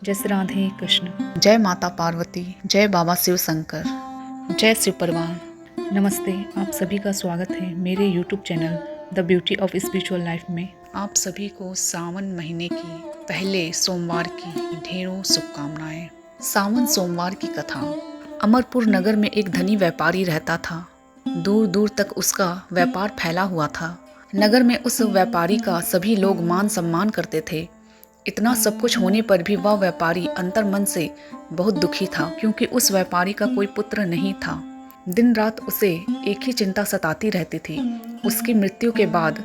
जय श्री राधे कृष्ण। जय माता पार्वती, जय बाबा शिव शंकर, जय शिव परवान। नमस्ते, आप सभी का स्वागत है मेरे YouTube channel the beauty of spiritual life में। आप सभी को सावन महीने की पहले सोमवार की ढेरों शुभकामनाएं। सावन सोमवार की कथा। अमरपुर नगर में एक धनी व्यापारी रहता था। दूर दूर तक उसका व्यापार फैला हुआ था। नगर में उस व्यापारी का सभी लोग मान सम्मान करते थे। इतना सब कुछ होने पर भी वह व्यापारी अंतर्मन से बहुत दुखी था, क्योंकि उस व्यापारी का कोई पुत्र नहीं था। दिन रात उसे एक ही चिंता सताती रहती थी, उसकी मृत्यु के बाद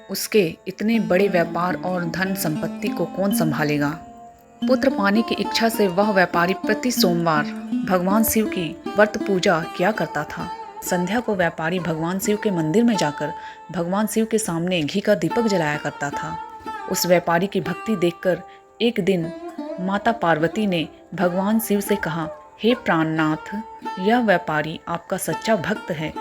उसके इतने बड़े व्यापार और धन संपत्ति को कौन संभालेगा। पुत्र पाने की इच्छा से वह व्यापारी प्रति सोमवार भगवान शिव की व्रत पूजा किया करता था। संध्या को व्यापारी भगवान शिव के मंदिर में जाकर भगवान शिव के सामने घी का दीपक जलाया करता था। उस व्यापारी की भक्ति देखकर एक दिन माता पार्वती ने भगवान शिव से कहा, हे प्राणनाथ, यह व्यापारी आपका सच्चा भक्त है।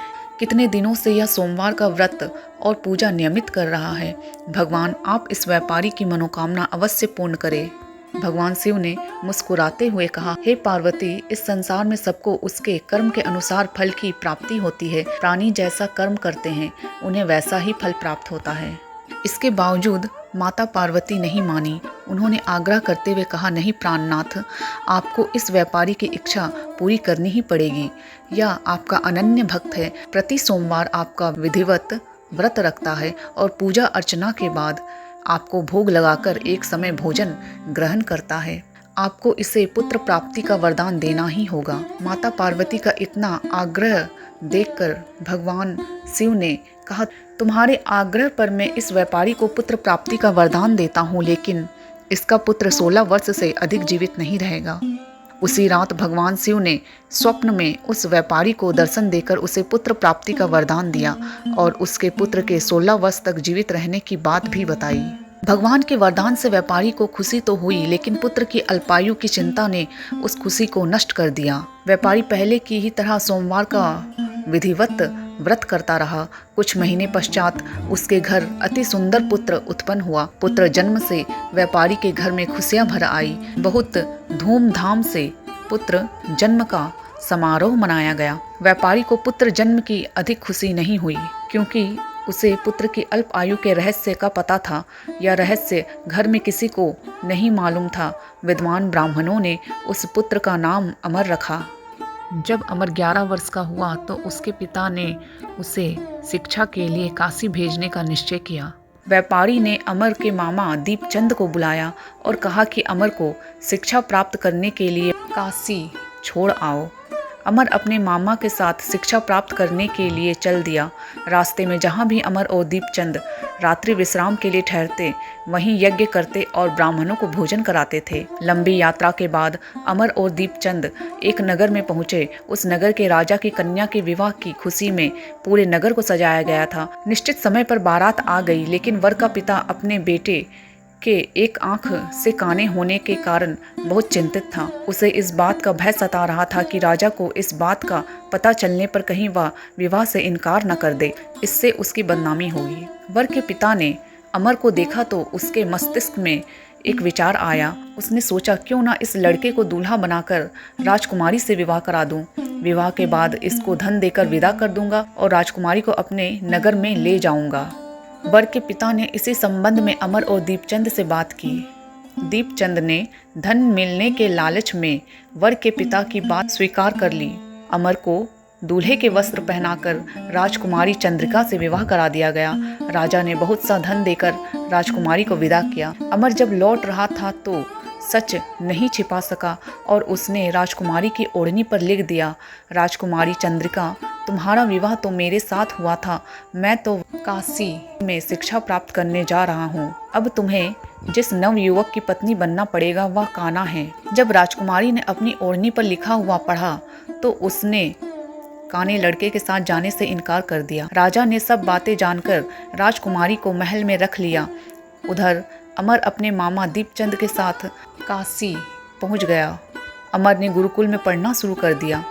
कितने दिनों से यह सोमवार का व्रत और पूजा नियमित कर रहा है। भगवान, आप इस व्यापारी की मनोकामना अवश्य पूर्ण करें। भगवान शिव ने मुस्कुराते हुए कहा, हे पार्वती, इस संसार में सबको उसके कर्म के अनुसार फल की प्राप्ति होती है। प्राणी जैसा कर्म करते हैं उन्हें वैसा ही फल प्राप्त होता है। इसके बावजूद माता पार्वती नहीं मानी। उन्होंने आग्रह करते हुए कहा, नहीं प्राणनाथ, आपको इस व्यापारी की इच्छा पूरी करनी ही पड़ेगी। यह आपका अनन्य भक्त है, प्रति सोमवार आपका विधिवत व्रत रखता है और पूजा अर्चना के बाद आपको भोग लगाकर एक समय भोजन ग्रहण करता है। आपको इसे पुत्र प्राप्ति का वरदान देना ही होगा। माता पार्वती का इतना आग्रह देखकर भगवान शिव ने कहा, तुम्हारे आग्रह पर मैं इस व्यापारी को पुत्र प्राप्ति का वरदान देता हूँ, लेकिन इसका पुत्र 16 वर्ष से अधिक जीवित नहीं रहेगा। उसी रात भगवान शिव ने स्वप्न में उस व्यापारी को दर्शन देकर उसे पुत्र प्राप्ति का वरदान दिया और उसके पुत्र के 16 वर्ष तक जीवित रहने की बात भी बताई। भगवान के वरदान से व्यापारी को खुशी तो हुई, लेकिन पुत्र की अल्पायु की चिंता ने उस खुशी को नष्ट कर दिया। व्यापारी पहले की ही तरह सोमवार का विधिवत व्रत करता रहा। कुछ महीने पश्चात उसके घर अति सुंदर पुत्र उत्पन्न हुआ। पुत्र जन्म से व्यापारी के घर में खुशियां भर आई। बहुत धूमधाम से पुत्र जन्म का समारोह मनाया गया। व्यापारी को पुत्र जन्म की अधिक खुशी नहीं हुई, क्योंकि उसे पुत्र की अल्प आयु के रहस्य का पता था। यह रहस्य घर में किसी को नहीं मालूम था। विद्वान ब्राह्मणों ने उस पुत्र का नाम अमर रखा। जब अमर 11 वर्ष का हुआ तो उसके पिता ने उसे शिक्षा के लिए काशी भेजने का निश्चय किया। व्यापारी ने अमर के मामा दीपचंद को बुलाया और कहा कि अमर को शिक्षा प्राप्त करने के लिए काशी छोड़ आओ। अमर अपने मामा के साथ शिक्षा प्राप्त करने के लिए चल दिया। रास्ते में जहाँ भी अमर और दीपचंद रात्रि विश्राम के लिए ठहरते, वहीं यज्ञ करते और ब्राह्मणों को भोजन कराते थे। लंबी यात्रा के बाद अमर और दीपचंद एक नगर में पहुँचे। उस नगर के राजा की कन्या के विवाह की खुशी में पूरे नगर को सजाया गया था। निश्चित समय पर बारात आ गई, लेकिन वर का पिता अपने बेटे के एक आंख से काने होने के कारण बहुत चिंतित था। उसे इस बात का भय सता रहा था कि राजा को इस बात का पता चलने पर कहीं वह विवाह से इनकार न कर दे, इससे उसकी बदनामी होगी। वर के पिता ने अमर को देखा तो उसके मस्तिष्क में एक विचार आया। उसने सोचा, क्यों ना इस लड़के को दूल्हा बनाकर राजकुमारी से विवाह करा दूं। विवाह के बाद इसको धन देकर विदा कर दूंगा और राजकुमारी को अपने नगर में ले जाऊंगा। वर के पिता ने इसी संबंध में अमर और दीपचंद से बात की। दीपचंद ने धन मिलने के लालच में वर के पिता की बात स्वीकार कर ली। अमर को दूल्हे के वस्त्र पहनाकर राजकुमारी चंद्रिका से विवाह करा दिया गया। राजा ने बहुत सा धन देकर राजकुमारी को विदा किया। अमर जब लौट रहा था तो सच नहीं छिपा सका और उसने राजकुमारी की ओढ़नी पर लिख दिया, राजकुमारी चंद्रिका, तुम्हारा विवाह तो मेरे साथ हुआ था। मैं तो काशी में शिक्षा प्राप्त करने जा रहा हूँ। अब तुम्हें जिस नव युवक की पत्नी बनना पड़ेगा वह कान्हा है। जब राजकुमारी ने अपनी ओढ़नी पर लिखा हुआ पढ़ा तो उसने काने लड़के के साथ जाने से इनकार कर दिया। राजा ने सब बातें जानकर राजकुमारी को महल में रख लिया। उधर अमर अपने मामा दीपचंद के साथ काशी पहुंच गया। अमर ने गुरुकुल में पढ़ना शुरू कर दिया।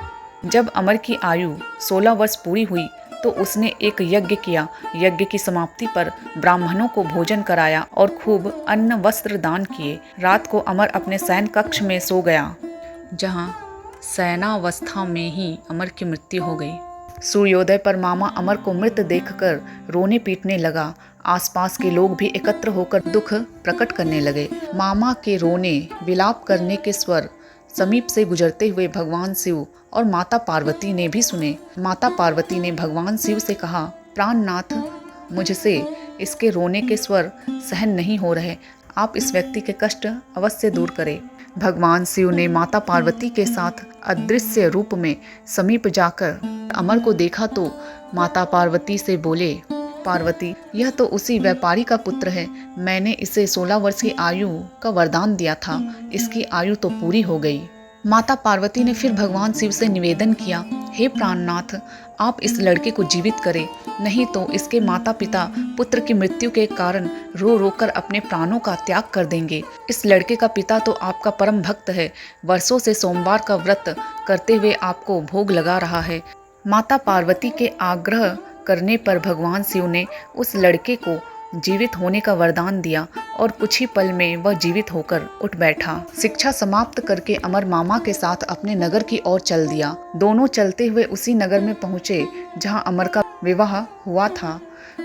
जब अमर की आयु 16 वर्ष पूरी हुई तो उसने एक यज्ञ किया। यज्ञ की समाप्ति पर ब्राह्मणों को भोजन कराया और खूब अन्न वस्त्र दान किए। रात को अमर अपने शयन कक्ष में सो गया, जहाँ शयनावस्था में ही अमर की मृत्यु हो गई। सूर्योदय पर मामा अमर को मृत देखकर रोने पीटने लगा। आसपास के लोग भी एकत्र होकर दुख प्रकट करने लगे। मामा के रोने विलाप करने के स्वर समीप से गुजरते हुए भगवान शिव और माता पार्वती ने भी सुने। माता पार्वती ने भगवान शिव से कहा, प्राणनाथ, मुझसे इसके रोने के स्वर सहन नहीं हो रहे, आप इस व्यक्ति के कष्ट अवश्य दूर करें। भगवान शिव ने माता पार्वती के साथ अदृश्य रूप में समीप जाकर अमर को देखा तो माता पार्वती से बोले, पार्वती, यह तो उसी व्यापारी का पुत्र है। मैंने इसे 16 वर्ष की आयु का वरदान दिया था, इसकी आयु तो पूरी हो गई। माता पार्वती ने फिर भगवान शिव से निवेदन किया, हे प्राणनाथ, आप इस लड़के को जीवित करें, नहीं तो इसके माता पिता पुत्र की मृत्यु के कारण रो रो कर अपने प्राणों का त्याग कर देंगे। इस लड़के का पिता तो आपका परम भक्त है, वर्षों से सोमवार का व्रत करते हुए आपको भोग लगा रहा है। माता पार्वती के आग्रह करने पर भगवान शिव ने उस लड़के को जीवित होने का वरदान दिया और कुछ ही पल में वह जीवित होकर उठ बैठा। शिक्षा समाप्त करके अमर मामा के साथ अपने नगर की ओर चल दिया। दोनों चलते हुए उसी नगर में पहुंचे जहां अमर का विवाह हुआ था।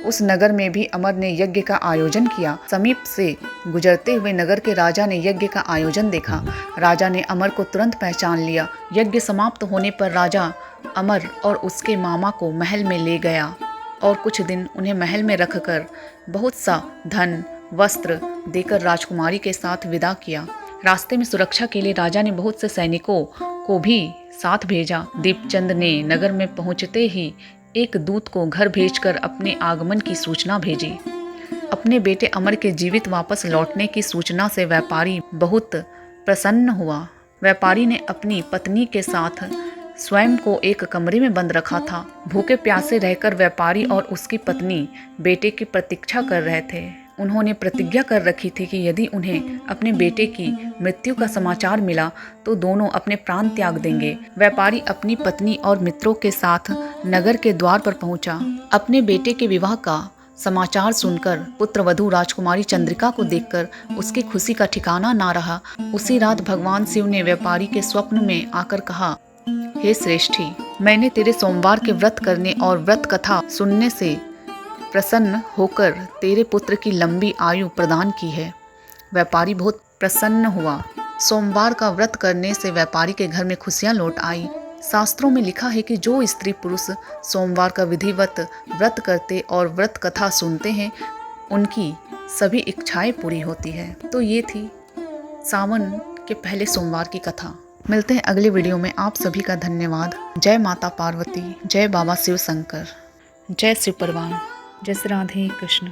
उस नगर में भी अमर ने यज्ञ का आयोजन किया। समीप से गुजरते हुए नगर के राजा ने यज्ञ का आयोजन देखा। राजा ने अमर को तुरंत पहचान लिया। यज्ञ समाप्त होने पर राजा अमर और उसके मामा को महल में ले गया और कुछ दिन उन्हें महल में रखकर बहुत सा धन वस्त्र देकर राजकुमारी के साथ विदा किया। रास्ते में सुरक्षा के लिए राजा ने बहुत से सैनिकों को भी साथ भेजा। दीपचंद ने नगर में पहुंचते ही एक दूत को घर भेजकर अपने आगमन की सूचना भेजी। अपने बेटे अमर के जीवित वापस लौटने की सूचना से व्यापारी बहुत प्रसन्न हुआ। व्यापारी ने अपनी पत्नी के साथ स्वयं को एक कमरे में बंद रखा था। भूखे प्यासे रहकर व्यापारी और उसकी पत्नी बेटे की प्रतीक्षा कर रहे थे। उन्होंने प्रतिज्ञा कर रखी थी कि यदि उन्हें अपने बेटे की मृत्यु का समाचार मिला तो दोनों अपने प्राण त्याग देंगे। व्यापारी अपनी पत्नी और मित्रों के साथ नगर के द्वार पर पहुंचा। अपने बेटे के विवाह का समाचार सुनकर पुत्रवधू राजकुमारी चंद्रिका को देखकर उसकी खुशी का ठिकाना ना रहा। उसी रात भगवान शिव ने व्यापारी के स्वप्न में आकर कहा, हे श्रेष्ठी, मैंने तेरे सोमवार के व्रत करने और व्रत कथा सुनने से प्रसन्न होकर तेरे पुत्र की लंबी आयु प्रदान की है। व्यापारी बहुत प्रसन्न हुआ। सोमवार का व्रत करने से व्यापारी के घर में खुशियां लौट आई। शास्त्रों में लिखा है कि जो स्त्री पुरुष सोमवार का विधिवत व्रत करते और व्रत कथा सुनते हैं, उनकी सभी इच्छाएं पूरी होती है। तो ये थी सावन के पहले सोमवार की कथा। मिलते हैं अगले वीडियो में। आप सभी का धन्यवाद। जय माता पार्वती, जय बाबा शिव शंकर, जय शिव परवान, जय श्री राधे कृष्ण।